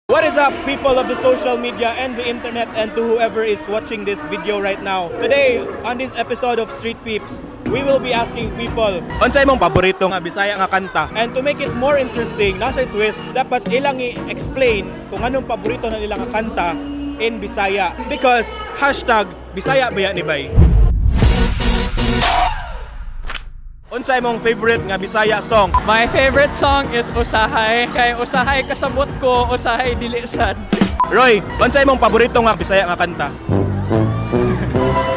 What is up, people of the social media and the internet, and to whoever is watching this video right now? Today, on this episode of Street Peeps, we will be asking people unsay mong paborito nga Bisaya nga kanta. And to make it more interesting, nasa twist, dapat ilang i-explain kung anong paborito na nila nga kanta in Bisaya. Because hashtag Bisaya Baya ni Bay. Unsay mong favorite nga Bisaya song? My favorite song is Usahay. Kay Usahay kasabot ko, Usahay dilisan. Roy, unsay mong paborito nga Bisaya nga kanta?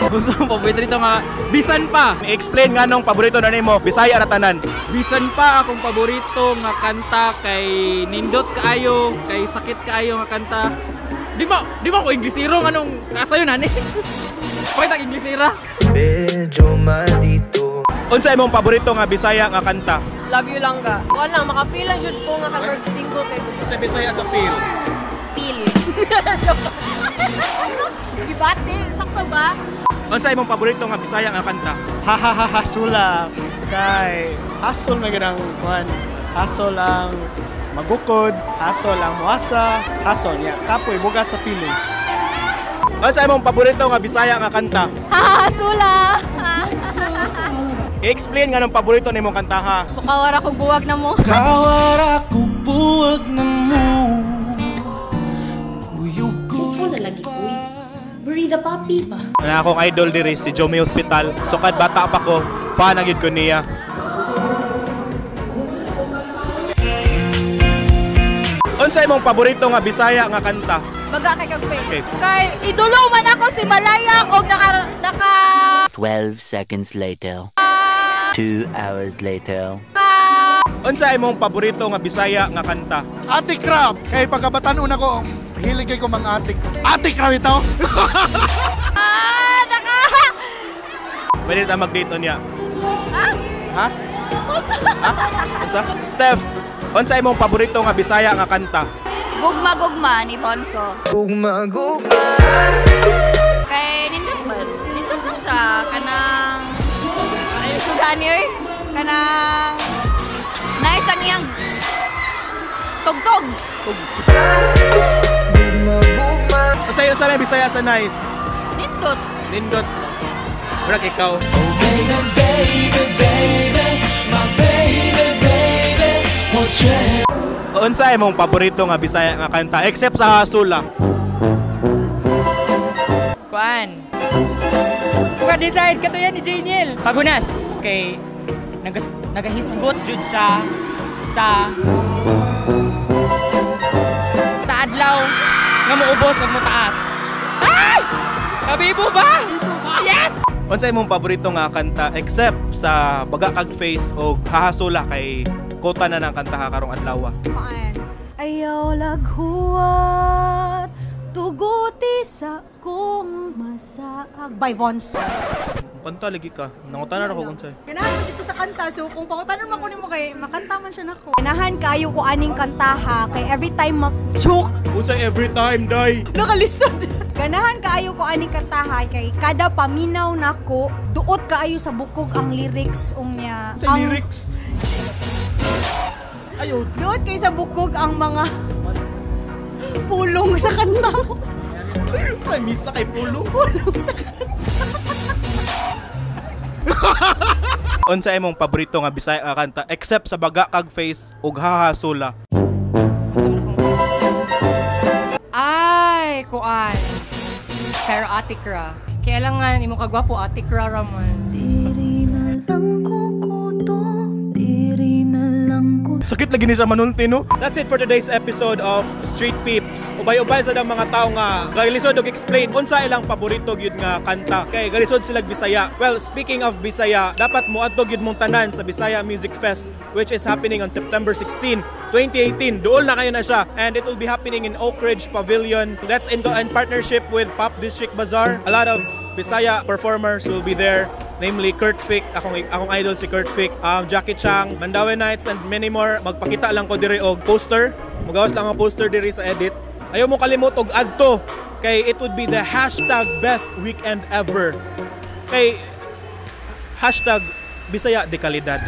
Gusto mong paborito nga Bisan Pa. I-explain nga nung paborito na nimo Bisaya ra tanan. Bisan Pa akong paborito nga kanta kay nindot kaayo, kay sakit kaayo nga kanta. Di ba ko Inglesero anong kasayo nani? Pakita Inglesera. Medyo madito. Unsay mong paborito nga Bisaya nga kanta? Love you lang ka. Wala, maka-feel lang jud ko nga ka-bird single kay Unsay Bisaya sa feel? Feel. Dibate, sakto ba? Unsay mong paborito nga Bisaya nga kanta? Hasula kay hasol na ganang kuan, hasol ang magukod, hasol ang muasa, hasol ya kapoy bugat sa feeling. Unsay mong paborito nga Bisaya nga kanta? Sula. I-explain nga nung paborito nimong kanta ha. Mukawara kog buwag na mo. Kawara ko buwag na mo. Kuyog ko na lagi uy. Bury the puppy pa. Wala akong idol diri si Jomi Hospital. Sukad bata pa ko, fan ang gid ko niya. Unsay mong paborito nga Bisaya nga kanta? Baga kay kag face. Okay. Kay idolo man ako si Malayang og naka 12 seconds later. 2 hours later. Unsay mong paborito nga Bisaya nga kanta? Atik Crab kay pagkabatan una ko hilig kay ko mga atik. Atik Crab ito. naka. Pwede ta mag-date niya. Ha? Ha? Unsa? Steph, unsay mong paborito nga Bisaya nga kanta? Gugma-gugma ni Bonso. Gugma. Kay nindot lang siya kanang sudani oy kanang nice ang iyang tugtog. Unsay may Bisaya sa nice? Nindot. Nindot. Murag ikaw. Unsay mong paborito nga Bisaya nga kanta except sa Hasula? Kuan. Decide kato yan ni Janiel. Pagunas. Okay. Nagahisgot jud siya sa adlaw nga moubos ug motaas. Ay! Kabibo ba? Yes! Unsay mong paborito nga kanta except sa Baga Kag Face o Hahasula kay kota na ng kanta ha karong adlaw? Ayaw laghuat tuguti sa kong masaag by Vonso. Kanta lagi ka. Nangutanan ako unsay. Ganahan ko dito sa kanta, so kung pangutanan mo ko nimo kay makanta man siya nako. Ganahan kayo ko aning kanta ha, kay every time ma-choke. Unsay every time day. Nakalisod. Ganahan kaayo ko aning kanta ha, kay kada paminaw nako, duot kaayo sa bukog ang lyrics unya. Sa lyrics. Ayo, duot kay sa bukog ang mga pulong sa kanta mo. Ay, misa kay pulong. Pulong sa kanta. Unsay mong paborito nga Bisaya nga kanta except sa Baga Kag Face ug Hahasula? Ay, kuan. Pero Atikra. Kailangan imo kagwapo Atikra raman. Diri na lang kukuto, diri na lang kuto. Sakit lagi ni sa manulti no. That's it for today's episode of Street Peeps. Ubay-ubay sa mga tao nga galisod og explain unsa ilang paborito gyud nga kanta. Kay galisod sila Bisaya. Well, speaking of Bisaya, dapat moadto gyud mong tanan sa Bisaya Music Fest which is happening on September 16, 2018. Duol na kayo na siya and it will be happening in Oak Ridge Pavilion. That's in partnership with Pop District Bazaar. A lot of Bisaya performers will be there, namely Kurt Fick, akong idol si Kurt Fick, Jackie Chang, Mandaue Nights, and many more. Magpakita lang ko diri og poster. Magawas lang ang poster diri sa edit. Ayaw mo kalimot og adto kay it would be the hashtag best weekend ever. Kay hashtag Bisaya de kalidad.